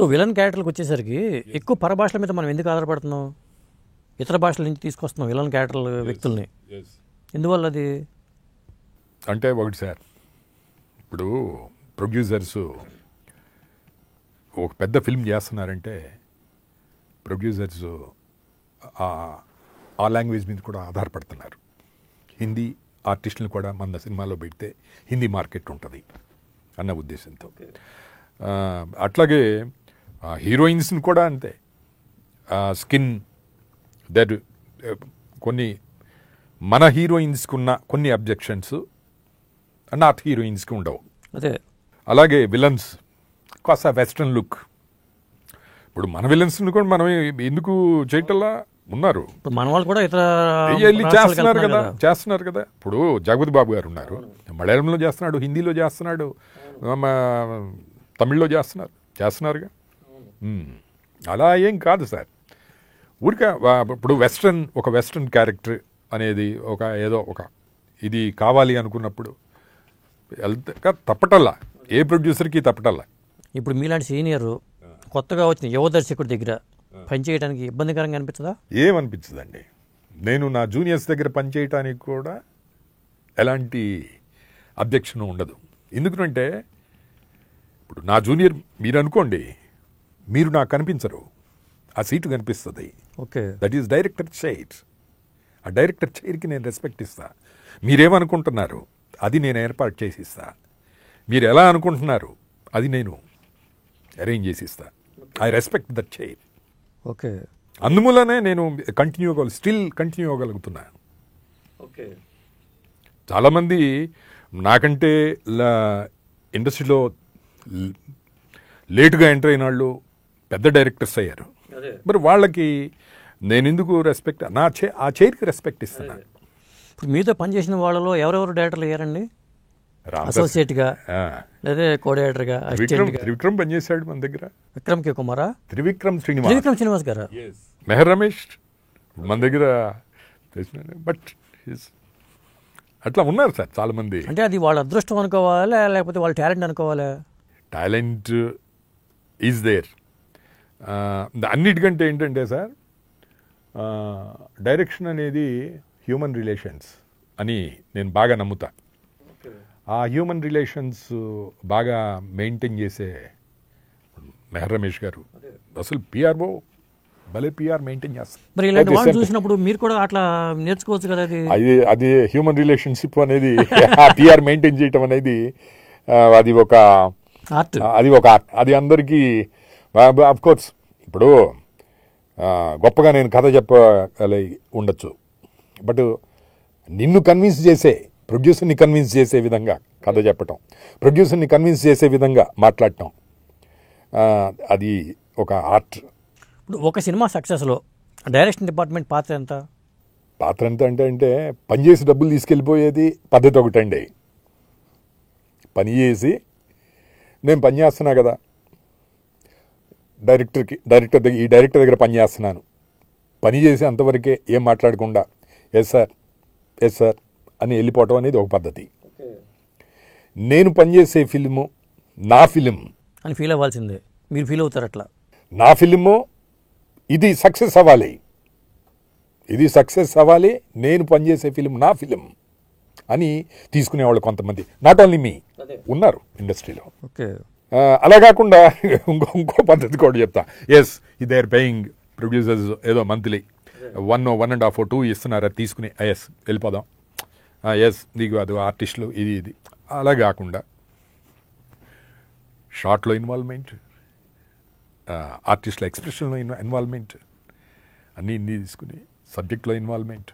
ఇప్పుడు విలన్ క్యారెక్టర్కి వచ్చేసరికి ఎక్కువ పరభాషల మీద మనం ఎందుకు ఆధారపడుతున్నాం? ఇతర భాషల నుంచి తీసుకొస్తున్నాం విలన్ క్యారెక్టర్ వ్యక్తుల్ని, ఎందువల్ల అది? అంటే ఒకటి సార్, ఇప్పుడు ప్రొడ్యూసర్స్ ఒక పెద్ద ఫిల్మ్ చేస్తున్నారంటే ప్రొడ్యూసర్స్ ఆ లాంగ్వేజ్ మీద కూడా ఆధారపడుతున్నారు. హిందీ ఆర్టిస్టులను కూడా మన సినిమాలో పెడితే హిందీ మార్కెట్ ఉంటుంది అన్న ఉద్దేశంతో. అట్లాగే హీరోయిన్స్ని కూడా అంతే. స్కిన్ దట్ కొన్ని మన హీరోయిన్స్కి ఉన్న కొన్ని అబ్జెక్షన్స్ నార్త్ హీరోయిన్స్కి ఉండవు. అదే అలాగే విలన్స్ కాస్త వెస్ట్రన్ లుక్. ఇప్పుడు మన విలన్స్ని కూడా మనం ఎందుకు చేయటల్లా ఉన్నారు, మన వాళ్ళు కూడా ఇతర వెళ్ళి చేస్తున్నారు కదా. ఇప్పుడు జగపతి బాబు గారు ఉన్నారు, మలయాళంలో చేస్తున్నాడు, హిందీలో చేస్తున్నాడు, తమిళ్లో చేస్తున్నారుగా. అలా ఏం కాదు సార్. ఊరిక ఇప్పుడు ఒక వెస్ట్రన్ క్యారెక్టర్ అనేది ఏదో ఒక ఇది కావాలి అనుకున్నప్పుడు తప్పటల్లా, ఏ ప్రొడ్యూసర్కి తప్పటల్లా. ఇప్పుడు మీలాంటి సీనియర్ కొత్తగా వచ్చిన యువ దర్శకుడి దగ్గర పనిచేయడానికి ఇబ్బందికరంగా అనిపించదా? ఏమనిపించదండి. నేను నా జూనియర్స్ దగ్గర పనిచేయటానికి కూడా ఎలాంటి అబ్జెక్షన్ ఉండదు. ఎందుకంటే ఇప్పుడు నా జూనియర్ మీరు అనుకోండి, మీరు నాకు కనిపించరు, ఆ సీటు కనిపిస్తుంది. Okay, that is director chair. ఆ డైరెక్టర్ చైర్కి నేను రెస్పెక్ట్ ఇస్తా. మీరేమనుకుంటున్నారు అది నేను ఏర్పాటు చేసి ఇస్తా. మీరు ఎలా అనుకుంటున్నారు అది నేను అరేంజ్ చేసి ఇస్తా. I respect that chair. Okay, అందువల్లనే నేను స్టిల్ కంటిన్యూ అవ్వగలుగుతున్నా. ఓకే, చాలామంది నాకంటే ఇండస్ట్రీలో లేటుగా ఎంటర్ అయిన వాళ్ళు పెద్ద డైరెక్టర్స్ అయ్యారు. మరి వాళ్ళకి నేను ఎందుకు రెస్పెక్ట్, ఆ చైర్కి రెస్పెక్ట్ ఇస్తున్నా. ఇప్పుడు మీతో పనిచేసిన వాళ్ళలో ఎవరెవరు డైరెక్టర్లు అయ్యారండి? అసోసియేట్గా లేదా కో డైరెక్టర్గా? త్రివిక్రమ్ పనిచేశాడు మన దగ్గర. విక్రమ్ కే కుమారా? త్రివిక్రమ్ శ్రీనివాస్ గారు. మెహర్ రమేష్ మన దగ్గర. బట్ అట్లా ఉన్నారు సార్ చాలా మంది. అంటే అది వాళ్ళ అదృష్టం అనుకోవాలా లేకపోతే వాళ్ళ టాలెంట్ అనుకోవాలా? Talent is there. అన్నిటికంటే ఏంటంటే సార్, డైరెక్షన్ అనేది హ్యూమన్ రిలేషన్స్ అని నేను బాగా నమ్ముతా. ఆ హ్యూమన్ రిలేషన్స్ బాగా మెయింటైన్ చేసే మెహర్ రమేష్ గారు అసలు పిఆర్ఓ భలే పిఆర్ మెయింటైన్ చేస్తారు. మరి ఇలాంటి వాళ్ళు చూసినప్పుడు మీరు కూడా అట్లా నేర్చుకోవచ్చు కదా. అది హ్యూమన్ రిలేషన్షిప్ అనేది పిఆర్ మెయింటైన్ చేయటం అనేది అది ఒక ఆర్ట్. అది అందరికీ ఆఫ్ కోర్స్ ఇప్పుడు గొప్పగా నేను కథ చెప్పగలి ఉండొచ్చు, బట్ నిన్ను కన్విన్స్ చేసే ప్రొడ్యూసర్ని కన్విన్స్ చేసే విధంగా కథ చెప్పటం, ప్రొడ్యూసర్ని కన్విన్స్ చేసే విధంగా మాట్లాడటం, అది ఒక ఆర్ట్. ఇప్పుడు ఒక సినిమా సక్సెస్లో డైరెక్షన్ డిపార్ట్మెంట్ పాత్ర ఎంత? అంటే పనిచేసి డబ్బులు తీసుకెళ్ళిపోయేది పద్ధతి ఒకటండి. పని చేసి నేను పని చేస్తున్నా కదా, ఈ డైరెక్టర్ దగ్గర పని చేస్తున్నాను, పని చేసి అంతవరకే ఏం మాట్లాడకుండా ఎస్ సార్ అని వెళ్ళిపోవటం అనేది ఒక పద్ధతి. నేను పనిచేసే ఫిల్ము నా ఫిలిం అని ఫీల్ అవ్వాల్సిందే. మీరు ఫీల్ అవుతారు అట్లా. నా ఫిలిము ఇది సక్సెస్ అవ్వాలి, నేను పనిచేసే ఫిలిం నా ఫిలిం అని తీసుకునేవాళ్ళు కొంతమంది, నాట్ ఓన్లీ మీ, ఉన్నారు ఇండస్ట్రీలో. ఓకే, అలా కాకుండా ఇంకో పద్ధతి కూడా చెప్తా. Yes they are paying producers ఏదో మంత్లీ 1.5 2 ఇస్తున్నారు, అది తీసుకుని ఎస్ వెళ్ళిపోదాం, ఎస్ నీకు అది ఆర్టిస్టులు ఇది అలా కాకుండా షార్ట్లో ఇన్వాల్వ్మెంట్, ఆర్టిస్టుల ఎక్స్ప్రెషన్లో ఇన్వాల్వ్మెంట్, అన్నీ తీసుకుని సబ్జెక్ట్లో ఇన్వాల్వ్మెంట్,